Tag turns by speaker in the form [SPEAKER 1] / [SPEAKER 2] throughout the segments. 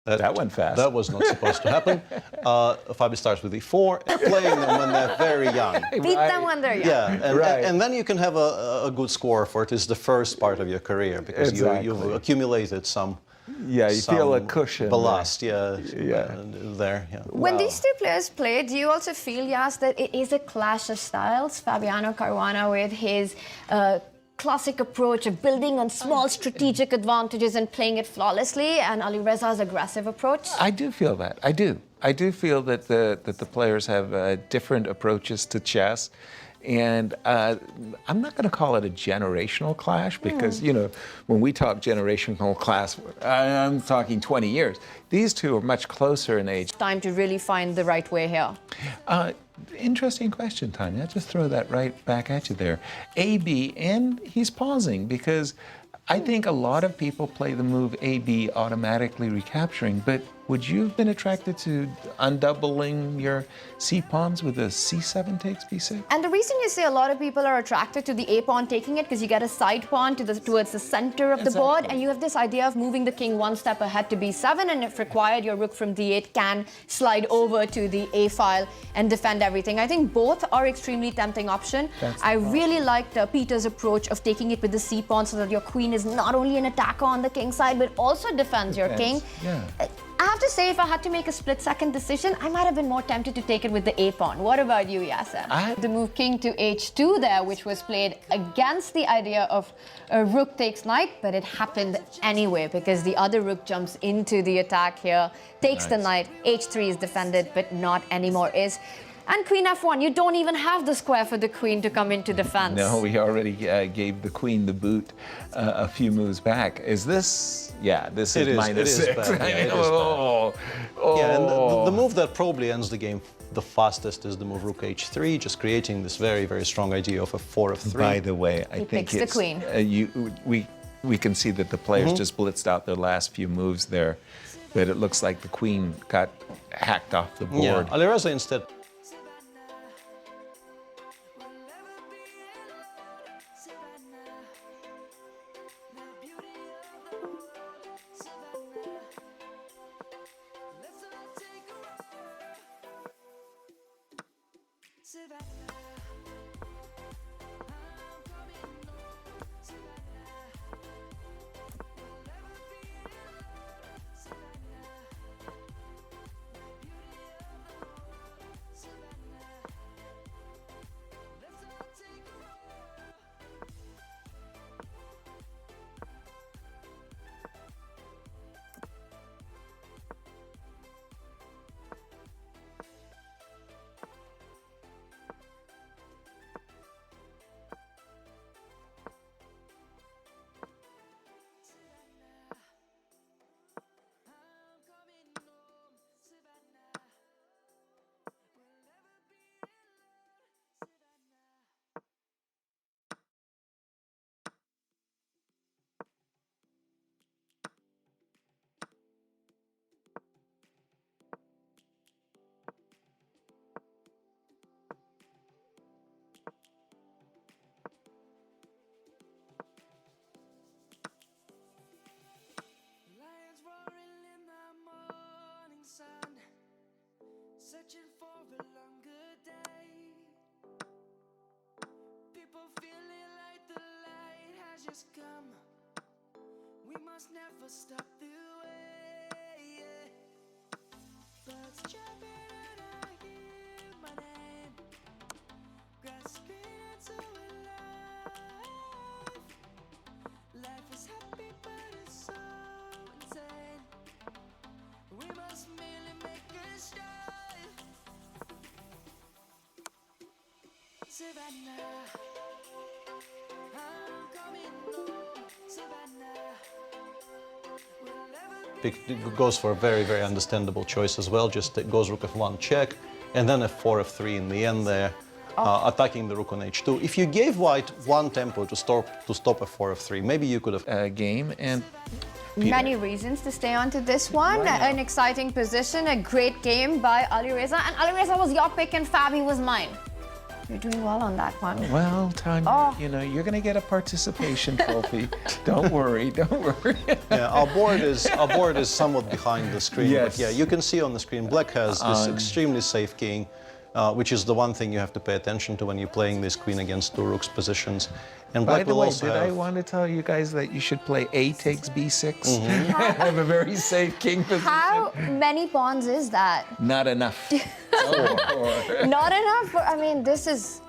[SPEAKER 1] That went fast.
[SPEAKER 2] That was not supposed to happen. Fabi starts with e4, playing them when they're very young.
[SPEAKER 3] Beat them when they're young.
[SPEAKER 2] Yeah, and then you can have a good score for it. It's the first part of your career because
[SPEAKER 1] Exactly.
[SPEAKER 2] you've accumulated some.
[SPEAKER 1] Yeah, you feel a cushion.
[SPEAKER 2] Ballast,
[SPEAKER 1] there.
[SPEAKER 2] there. Yeah.
[SPEAKER 3] When these two players play, do you also feel, Yas, that it is a clash of styles? Fabiano Caruana with his classic approach of building on small strategic advantages and playing it flawlessly, and Alireza's aggressive approach?
[SPEAKER 1] I do feel that. I do. I do feel that the players have different approaches to chess. And I'm not going to call it a generational clash because, you know, when we talk generational clash, I'm talking 20 years. These two are much closer in age.
[SPEAKER 3] Time to really find the right way here.
[SPEAKER 1] Interesting question, Tanya. Just throw that right back at you there. AB, and he's pausing because I think a lot of people play the move AB automatically recapturing, but would you have been attracted to undoubling your C pawns with a C7 takes B6?
[SPEAKER 3] And the reason you say a lot of people are attracted to the A pawn taking it because you get a side pawn towards the center of the board, and you have this idea of moving the king one step ahead to B7, and if required, your rook from D8 can slide over to the A file and defend everything. I think both are extremely tempting option. I really liked Peter's approach of taking it with the C pawn so that your queen is not only an attacker on the king side, but also defends your king.
[SPEAKER 1] Yeah.
[SPEAKER 3] I have to say, if I had to make a split-second decision, I might have been more tempted to take it with the A pawn. What about you, Yasser? The move king to H2 there, which was played against the idea of rook takes knight, but it happened anyway because the other rook jumps into the attack here, takes the knight, H3 is defended, but not anymore is. And queen F1, you don't even have the square for the queen to come into defense.
[SPEAKER 1] No, we already gave the queen the boot a few moves back. Is this? Yeah, this is minus 6.
[SPEAKER 2] Bad. Yeah, it is bad. Yeah, and the move that probably ends the game the fastest is the move rook H3, just creating this very, very strong idea of a 4 of 3.
[SPEAKER 1] By the way, I think
[SPEAKER 3] it's the queen.
[SPEAKER 1] We can see that the players just blitzed out their last few moves there, but it looks like the queen got hacked off the board.
[SPEAKER 2] Yeah, Alireza instead.
[SPEAKER 4] Searching for a longer day. People feeling like the light has just come. We must never stop the way. Birds chirping and I hear my name, grasping into a life. Life is happy but it's so insane. We must merely make a start. Savannah, I'm coming home. Savannah,
[SPEAKER 2] It goes for a very, very understandable choice as well. Just it goes rook F1 check, and then a 4 of 3 in the end there, attacking the rook on H2. If you gave white one tempo to stop a 4 of 3, maybe you could have
[SPEAKER 1] game and. Peter.
[SPEAKER 3] Many reasons to stay on to this one. An exciting position, a great game by Alireza, and Alireza was your pick and Fabi was mine. You're doing well on that one.
[SPEAKER 1] Well, Tanya, you know, you're going to get a participation trophy. Don't worry, don't worry.
[SPEAKER 2] Yeah, our board is somewhat behind the screen.
[SPEAKER 1] Yes.
[SPEAKER 2] But yeah, you can see on the screen Black has this extremely safe king, which is the one thing you have to pay attention to when you're playing this queen against two rooks positions. And
[SPEAKER 1] By
[SPEAKER 2] Black
[SPEAKER 1] the
[SPEAKER 2] will
[SPEAKER 1] way,
[SPEAKER 2] also
[SPEAKER 1] did I
[SPEAKER 2] have...
[SPEAKER 1] want to tell you guys that you should play A takes B6? Have a very safe king position.
[SPEAKER 3] How many pawns is that?
[SPEAKER 1] Not enough.
[SPEAKER 3] Not enough. I mean, this is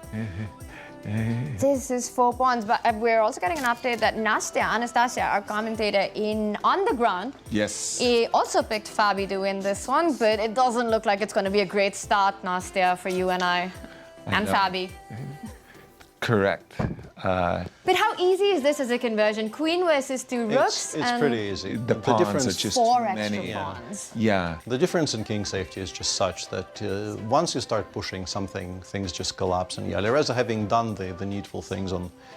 [SPEAKER 3] 4 pawns. But we're also getting an update that Anastasia, our commentator on the ground,
[SPEAKER 1] Yes.
[SPEAKER 3] he also picked Fabi to win this one, but it doesn't look like it's going to be a great start, Nastia, for you and I and
[SPEAKER 1] know.
[SPEAKER 3] Fabi.
[SPEAKER 1] Correct.
[SPEAKER 3] But how easy is this as a conversion? Queen versus 2 rooks?
[SPEAKER 2] It's
[SPEAKER 3] and
[SPEAKER 2] pretty easy.
[SPEAKER 1] The pawns
[SPEAKER 2] difference,
[SPEAKER 1] are just
[SPEAKER 3] 4
[SPEAKER 1] too
[SPEAKER 3] extra
[SPEAKER 1] many.
[SPEAKER 3] pawns.
[SPEAKER 1] Yeah.
[SPEAKER 2] The difference in king safety is just such that once you start pushing something, things just collapse. And yeah, Alireza having done the needful things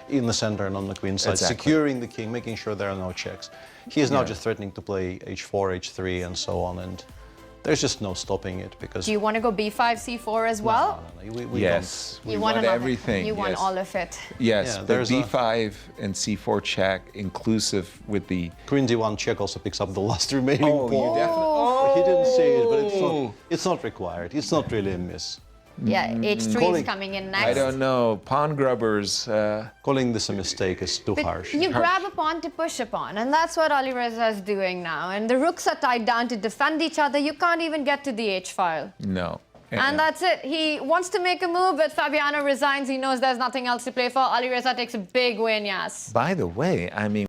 [SPEAKER 2] in the center and on the queen side,
[SPEAKER 1] Exactly.
[SPEAKER 2] securing the king, making sure there are no checks. He is now
[SPEAKER 1] Yeah.
[SPEAKER 2] just threatening to play h4, h3, and so on. And there's just no stopping it because...
[SPEAKER 3] Do you want to go b5, c4 as well?
[SPEAKER 2] No, we
[SPEAKER 1] Yes. We
[SPEAKER 3] You
[SPEAKER 1] want
[SPEAKER 3] another-
[SPEAKER 1] everything.
[SPEAKER 3] You want
[SPEAKER 1] yes.
[SPEAKER 3] all of it.
[SPEAKER 1] Yes,
[SPEAKER 2] Yeah,
[SPEAKER 1] but
[SPEAKER 2] there's a-
[SPEAKER 1] B5 and C4 check inclusive with the...
[SPEAKER 2] don't. Queen d1 check also picks up the last remaining
[SPEAKER 1] Oh, you
[SPEAKER 2] pawn.
[SPEAKER 1] definitely...
[SPEAKER 2] He didn't see it, but it's not required. It's not really a miss.
[SPEAKER 3] Yeah, h3 is
[SPEAKER 2] Calling-
[SPEAKER 3] coming in next.
[SPEAKER 1] I don't know. Pawn grubbers.
[SPEAKER 2] Calling this a mistake is too
[SPEAKER 3] But
[SPEAKER 2] harsh.
[SPEAKER 3] you grab a pawn to push a pawn, and that's what Alireza is doing now. And the rooks are tied down to defend each other. You can't even get to the h file.
[SPEAKER 1] No.
[SPEAKER 3] And that's it. He wants to make a move, but Fabiano resigns. He knows there's nothing else to play for. Alireza takes a big win, yes.
[SPEAKER 1] By the way, I mean...